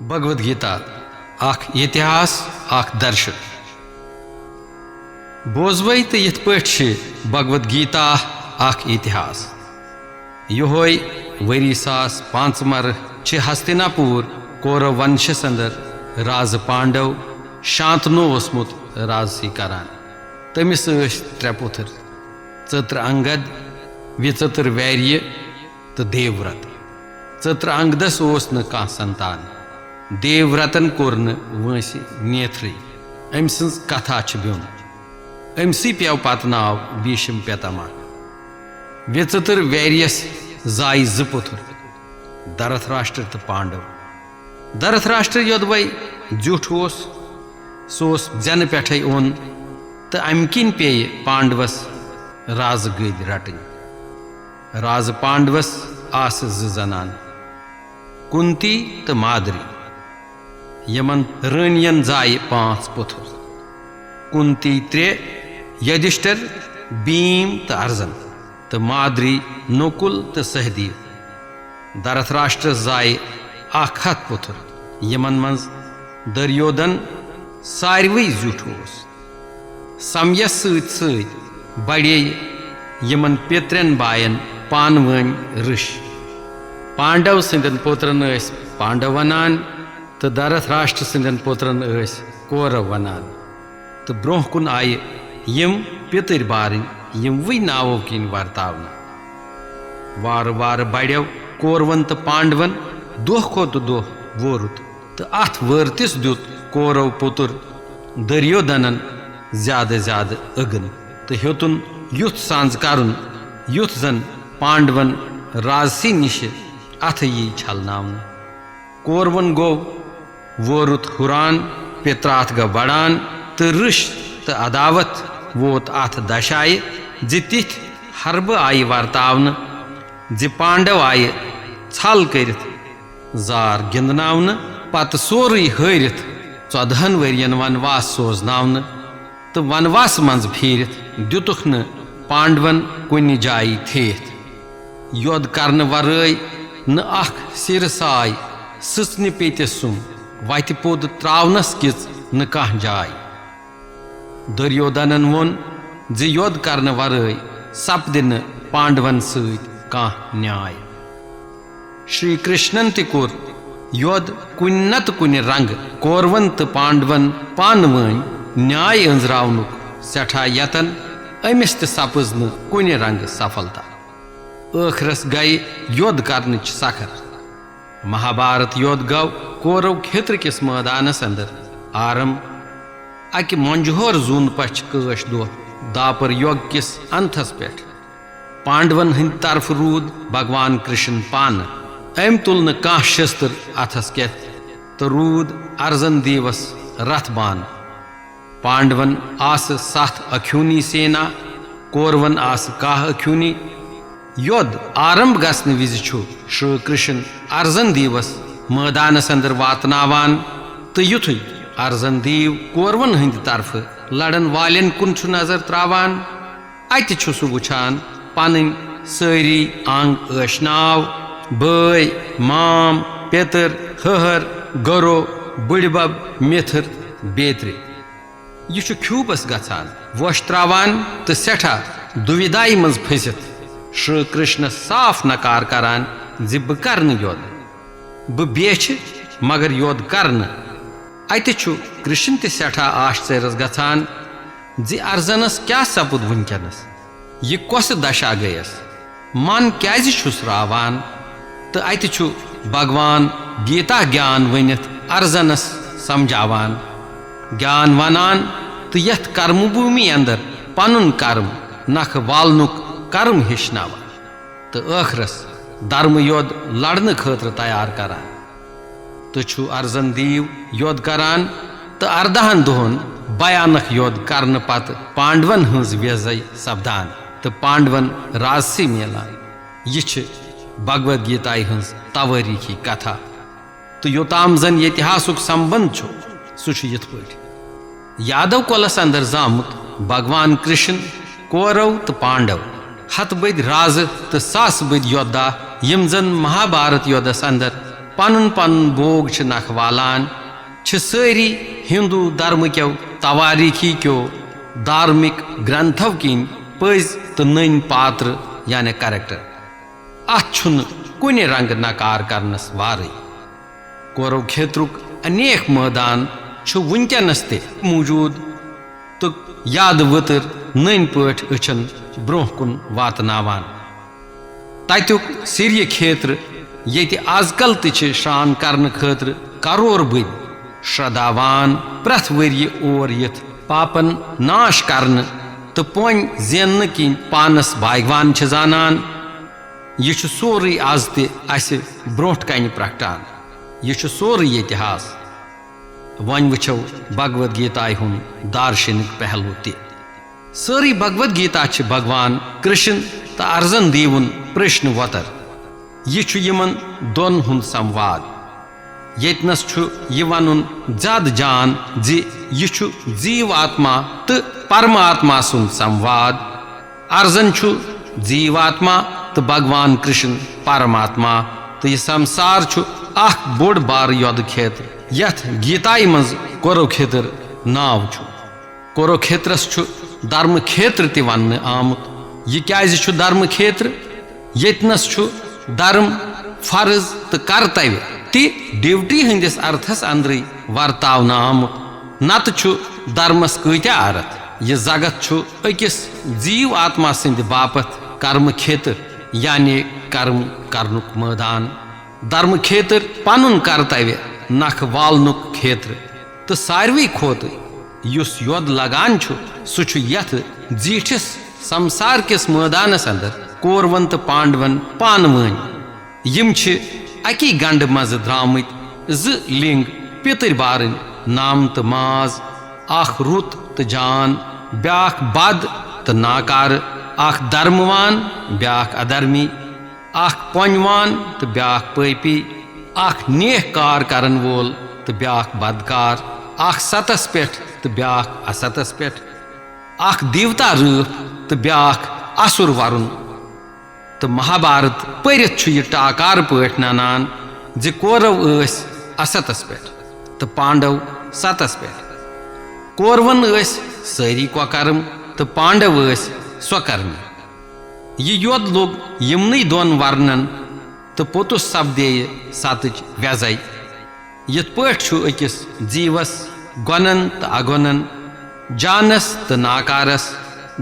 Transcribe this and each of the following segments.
भगवद गीता इतिहास दर्शन बोजवे तो यथ पे भगवद गीता इतिहास योय वरी सास पांच मर हस्तिनापुर कौरव वंशस अंदर राज पांडव शांतनु ओसमुत राजसी करान तमिस त्रे पुथर चत्र अंगद विचत्र वैर्य तो देवव्रत चत्र अंगदस ओस न कह संतान देवव्रतन कोर वंसि नेथ्री अम सज कथा ब्योन अमसी पेव पत नाव भीष्म पितामह विचित्र वैर्यस जाय जुपुथुर धरतराष्ट्र तो पांडव धरतराष्ट्र योदवै जुठ सोस जन पे ओन तो अम किन पे पांडवस राज गद रटन राज पांडवस आस जनान कुंती तो मादरी यमन रानियन जाय पांच पुथुर कुंती त्रे युधिष्ठिर भीम तो अर्जुन तो मादरी नकुल तो सहदेव धरतराष्ट्र जाय हथ पुथुर यमन मज दुर्योधन सारवै जुठ समयस सत बड़े यमन पितरन बायन पानवन ऋष पांडव सिंदन पुत्रन पांडव वनान तो धरतराष्ट्र सिंदन पुत्रन कौरव वनान तो ब्रोह कुन आय यम पितर बारन यम वही नावों किन वर्तावन वार वार बड़ो कौरवन तो पांडवन दोह खोत दोह वोरुत तो अथ वर्तिस दुत कौरव पुत्र दुर्योधनन ज्यादा ज्यादा अगन तो हेतुन युथ सांज करुन युथ जन पांडवन राजसी निश अथ यी छलनावन कौरवन गो वोरुत हुरान पित्राथ ग बड़ान तो ऋष तो अदावत वोत अथ दशाए जि तिथ हरब आय वर्तावन जि पांडव आय छल करित जार गिंदनावन पत सोरी हरित 14 वरियन वनवास सोजनावन तो वनवास मज फिरित दुतुख न पांडवन कुन जाय थेत योद करन वरय न अख सिर साय सचन पेत सुम वत पोद त्रावनस किच न कह जाय दुर्योधनन वोन जि योद करन वरय सपद न पांडवन सत कह न्याय श्री कृष्णन त कोर योद कुन नत कुन रंग कौरवन तो पांडवन पानवन न्याय अंजरावनुक सठा यतन अमिस त सपज न कुन रंग सफलता ٲखरस गई योद करन सखर महाभारत योद गौ कौरव क्षेत्र किस मैदानस अंदर आरम अकि मंजहोर जून पछ कश दो दापर योग किस अंथस पे पांडवन हंद तरफ रूद भगवान कृष्ण पान अम तुल न कह शस्त्र अथस के तो रूद अर्जन देवस रथ बान पांडवन आस 7 अख्यूनी सेना कौरवन आस कह अख्यूनी योद आरंभ गसन विज श्री कृष्ण अर्जन देवस मैदानस अंदर वातनावान तो युथ अर्जन देव कौरवन हंद तरफ लड़न वालन कुन नजर त्रावान अत सह वुछान पन सारी अंग नाव बय माम पेतर हहर गरो बुड़बब मिथर बेत्र यह खूबस गसान वोश त्रावान तो सठा दुविधाई मज फसित श्री कृष्ण साफ नकार करान जि बह कर योद बह बेछ मगर योद कर अत कृष्ण त सठा आश्चर्यस गसान जि अर्जनस क्या सपुद वनकनस यह कस दशा गयस मन क्या रावान तो अत भगवान गीता ज्ञान वनित अर्जनस समझावान ज्ञान वनान तो यथ कर्मभूमि अंदर पनुन कर्म नख वालनुक कर्म हेचनावान तो ٲखरस धर्म योद लड़न खतर तैयार करान तो अर्जन देव योद करान तो 18 दोहन भयानक योद करन पत पांडवन हज विजय सपदान तो पांडवन राजसी मिलान यह भगवद गीता हज तवारीखी कथा तो योताम जन इतिहासुक संबंध सह यथ यादव कुलस अंदर जामुत भगवान कृष्ण कौरव तो पांडव हत बद राज तो 100 बद योद्धा यम जन महाभारत योद्धस अंदर पनुन पनुन बोग छ नख वालान छ सारी हिंदू धर्म क्यों तवारीखी क्यों धार्मिक ग्रंथों किन पज तो नन पात्र यानी कैरेक्टर अन कुन रंग नकार करनस वारे कौरव क्षेत्रुक अनेक मैदान वुनकनस ते मौजूद तो याद वतर नन पठ अचन ब्रोह कुन वातनावान तत्युक सिरिय क्षेत्र ये आजकल तह शान करने खतर करोर बद श्रद्धावान प्रथ वरिय और यथ पापन नाश करने तो पोन जेन किन पानस भागवान जानान यह सोरे आज तस ब्रोट कन प्रकटान यह सोरे इतिहास वन वुचो भगवद गीता हुंद दार्शनिक पहलू सारी भगवद गीता भगवान कृष्ण तो अर्जन देवन प्रश्न वतर यह यमन दोन हुंद संवाद येतनस वन ज्यादा जान यह जीव आत्मा तो परमात्मा सुन संवाद अर्जन जीवात्मा तो भगवान कृष्ण परमात्मा तो यह संसार अख बोड़ बार योद क्षेत्र यथ गीताई मज कौरव क्षेत्र नाव कौरव क्षेत्रस धर्म क्षेत्र ते वन आमुत यह क्या धर्म क्षेत्र येतनस धर्म फर्ज तो कर्तव्य ति ड्यूटी हंदिस अर्थस अंदर वर्तावन आमुत नत धर्मस कत्या अर्थ यह जगत अकिस जीव आत्मा सिंद बापत कर्म क्षेत्र यानी कर्म कर्नुक मैदान धर्म क्षेत्र पनुन कर्तव्य नख वालनुक क्षेत्र तो सारवी खोत युस योद लगान सह यथ जीठिस संसार किस मैदानस अंदर कौरवन तो पांडवन पानवन यम अकी गंड मज द्रामत लिंग पितर बारन नाम तो माज अख रुत तो जान ब्याख बद तो नाकार अख धर्मवान ब्याख अधर्मी अख पोनवान तो ब्याख पैपी अख नेक कार करन वोल तो ब्याख बदकार अख सतस पे तो ब्याख असतस पे अख देवता रूप तो ब्याख असुर वरुण तो महाभारत पढ़ित यह टाकार पठ नानान जि कौरव असतस पे तो पांडव सतस पे कौरवन सारी कोकर्म तो पांडव स्वकर्मी यह योद लोग यमन दोन वर्णन तो पोतुस सपदे सतच व्यजय यथ पठ अकिस जीवस गुणन तो अगुणन जानस तो नाकारस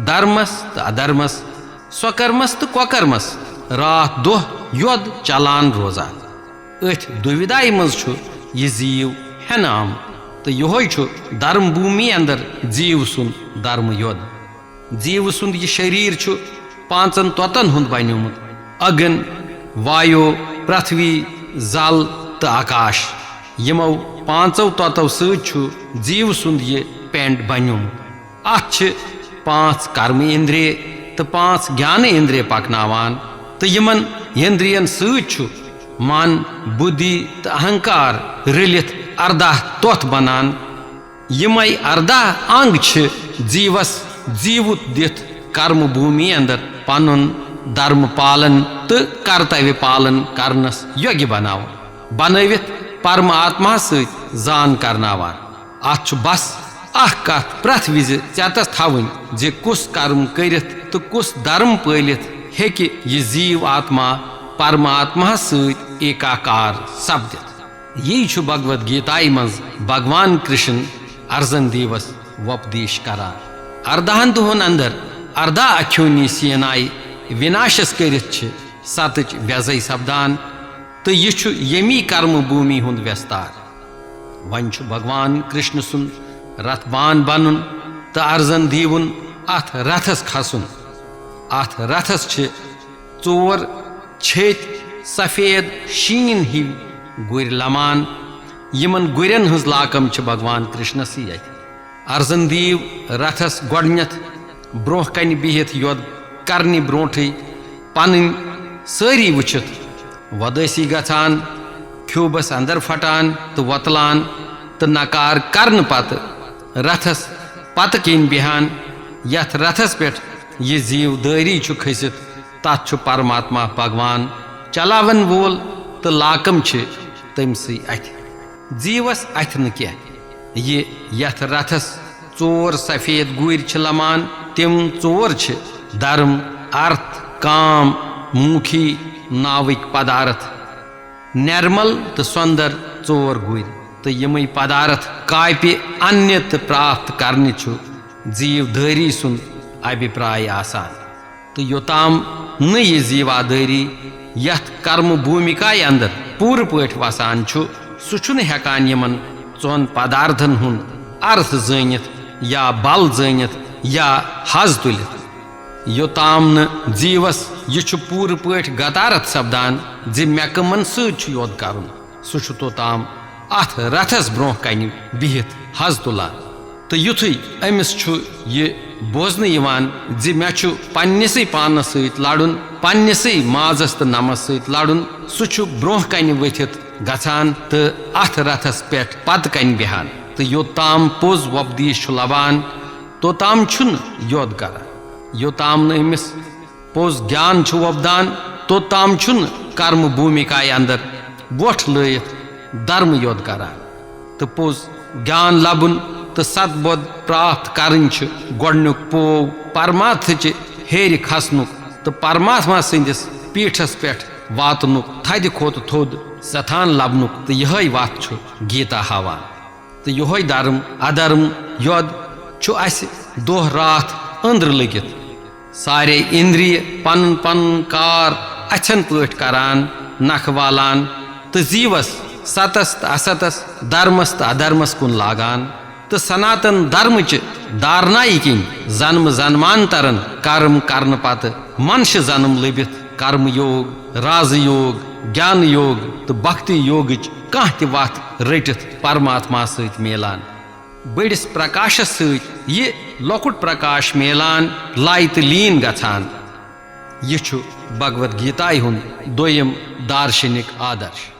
धर्मस तो अधर्मस स्वकर्मस तो कोकर्मस रात दोह योद चलान रोजान अथ दुविधाई मज यह जीव हेन आम तो यह धर्म भूमि अंदर जीव सुन धर्म योद जीव सुंद यह शरीर पांचन तोतन हुंद बनोमुत अगन वायु पृथ्वी जल तो आकाश यमो पांचों तोतों सू जीव सुंद यह पेंट बनोमुत अथ पांच कर्म इंद्रिय तो पांच ज्ञान इंद्रिय पकनावान तो यमन इंद्रियन सू मन बुद्धि तो अहंकार रलित 18 तोत बनान यमय 18 अंग जीवस जीवुत दिथ कर्म भूमि अंदर पनुन धर्म पालन तो कर्तव्य पालन करनस योग्य बनवित परमात्मा जान करनावान अत बस अख कथ प्रथ विज चेतस थवन जे कुस कर्म करित तो कुस धर्म पालित हेकि यह जीव आत्मा परमात्मा एकाकार सपदित यही भगवद गीताई मज भगवान कृष्ण अर्जन देवस वपदेश करान 18 दुहन अंदर 18 अख्योनी सेनाई विनाशस करित सतच व्यजय सपदान तो यह यमी कर्म भूमि हुंद व्यस्तार वन भगवान कृष्ण सुन रथबान बनन तो अर्जन देवन अथ रथस खसन अथ रथस 4 छेत सफेद शीन हिव गुर लमान यमन गुरन हज लाकम भगवान कृष्णस अर्जन देव रथस गोडनथ ब्रोह कन बिहित योद करने ब्रोठे पन सारी वुचित वदसी गछान ख्यूबस अंदर फटान तो वतलान तो नकार करन पत रथस पत किन बिहान यथ रथस पे यह जीव दारी खसित तथ परमात्मा भगवान चलावन वोल तो लाकम तमसी अथ जीवस अथ न कह ये यथ रथस चोर सफेद गुर लमान तिम चोर धर्म अर्थ काम मुखी नाविक पदार्थ निर्मल तो सुंदर चोर गुर तो यम पदार्थ कापि अन्य प्राप्त करने जीवधारी सुन अभिप्राय आसान तो योताम न ये जीवाधारी यथ कर्म भूमिका अंदर पूर पठ वसान सह हेकान यमन चौन पदार्थन हुन अर्थ जानित या बल जानित या हज तुलित योताम न जीवस यह पूर पठ गतारत सपदान जि मे कमन सोत कर सह तोताम अथ रथस ब्रोह कन बिहित हज तुलान तो युथु अमिस यह बोजन जि मे पन्नसै पानस सत लड़ुन पन्नसै माजस तो नमस सत लड़ुन सह ब्रोह कन वथित गछान तो अथ रथस पे पत कन बिहान तो योताम पोज वपदीश लबान तोताम योद कर योताम नमिस पोज ज्ञान वपदान तोताम कर्म भूमिका अंदर वोट लयित धर्म योद करान तो पोज ज्ञान लबुन तो सतबोध प्राप्त करन गोडनुक पो परमात्थ हेर खसनुक तो परमात्मा सिंदिस पीठस पे वातनुक थद खोत थोद सथान लबनुक तो यह वत गीता हावान तो यह धर्म अधर्म योद दोह रात अंद्र लगित सारे इंद्रिय पन पन कार अच्छन पट करान नख वालान तो जीवस सतस तो असतस धर्मस तो अधर्मस कुन लागान तो सनातन धर्म दारनाई किन जन्म जन्मांतरन कर्म करन पत मनुष्य जन्म लबित कर्म योग राज योग ज्ञान योग तो भक्ति योग कह वत रटित परमात्मा सत मिलान बड़िस प्रकाशस सत यह लकुट प्रकाश मिलान लाय तो लीन गछान यह भगवद गीता हुंद दोयम दार्शनिक आदर्श।